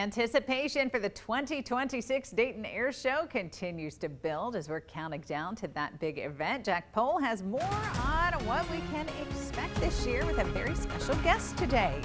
Anticipation for the 2026 Dayton Air Show continues to build as we're counting down to that big event. Jack Pohl has more on what we can expect this year with a very special guest today.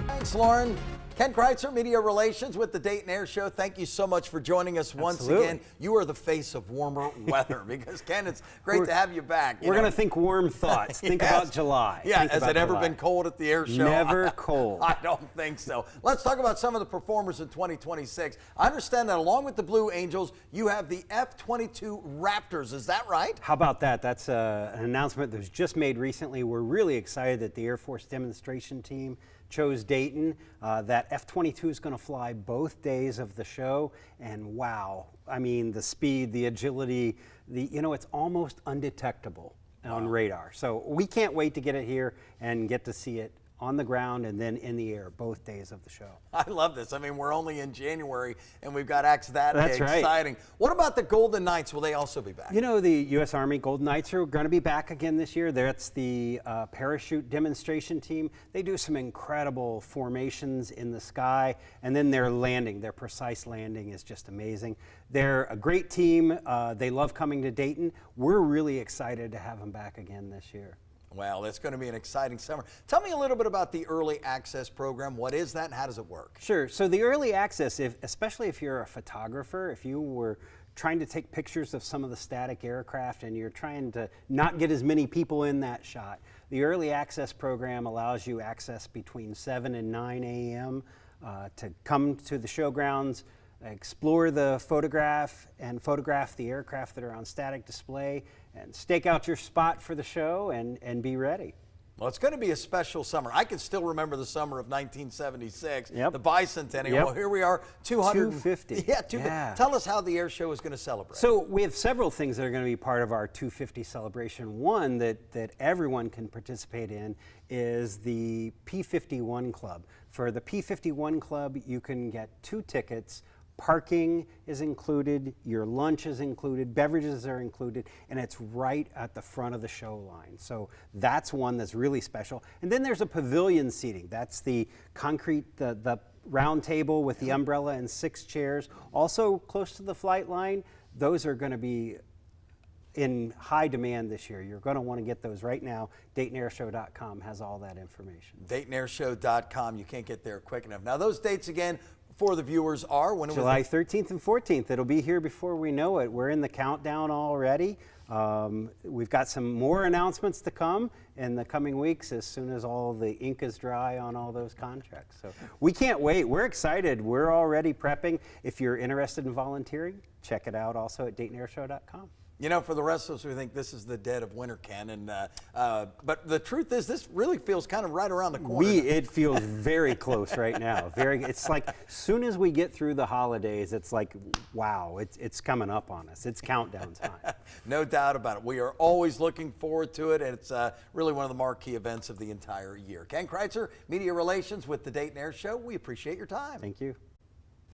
Thanks, Lauren. Ken Kreitzer, Media Relations with the Dayton Air Show. Thank you so much for joining us once again. You are the face of warmer weather because, Ken, it's great to have you back. We're going to think warm thoughts. Think about July. Yeah, has it ever been cold at the air show? Never cold. I don't think so. Let's talk about some of the performers in 2026. I understand that along with the Blue Angels, you have the F-22 Raptors. Is that right? How about that? That's an announcement that was just made recently. We're really excited that the Air Force demonstration team chose Dayton. That F-22 is going to fly both days of the show, and wow, I mean, the speed, the agility, it's almost undetectable on radar. So we can't wait to get it here and get to see it on the ground and then in the air both days of the show. I love this. I mean, we're only in January and we've got acts that That's exciting. Right. What about the Golden Knights? Will they also be back? You know, the U.S. Army Golden Knights are going to be back again this year. That's the parachute demonstration team. They do some incredible formations in the sky, and then their landing, their precise landing is just amazing. They're a great team. They love coming to Dayton. We're really excited to have them back again this year. Well, it's going to be an exciting summer. Tell me a little bit about the Early Access program. What is that and how does it work? Sure. So the Early Access, especially if you're a photographer, if you were trying to take pictures of some of the static aircraft and you're trying to not get as many people in that shot, the Early Access program allows you access between 7 and 9 a.m. To come to the showgrounds, explore the photograph the aircraft that are on static display, and stake out your spot for the show and be ready. Well, it's going to be a special summer. I can still remember the summer of 1976, the bicentennial. Yep. Well, here we are, 250. Yeah, 250. Yeah. Tell us how the air show is going to celebrate. So we have several things that are going to be part of our 250 celebration. One that everyone can participate in is the P51 Club. For the P51 Club, you can get 2 tickets. Parking is included, your lunch is included, beverages are included, and it's right at the front of the show line. So that's one that's really special. And then there's a pavilion seating. That's the concrete, the round table with the umbrella and 6 chairs. Also close to the flight line. Those are going to be in high demand this year. You're going to want to get those right now. DaytonAirShow.com has all that information. DaytonAirShow.com. You can't get there quick enough. Now those dates again for the viewers are when it July 13th and 14th. It'll be here before we know it. We're in the countdown already. We've got some more announcements to come in the coming weeks as soon as all the ink is dry on all those contracts. So we can't wait. We're excited. We're already prepping. If you're interested in volunteering, check it out also at DaytonAirShow.com. You know, for the rest of us, we think this is the dead of winter, Ken. And but the truth is, this really feels kind of right around the corner. It feels very close right now. It's like as soon as we get through the holidays, it's like, wow, it's coming up on us. It's countdown time. No doubt about it. We are always looking forward to it, and it's really one of the marquee events of the entire year. Ken Kreitzer, Media Relations with the Dayton Air Show. We appreciate your time. Thank you.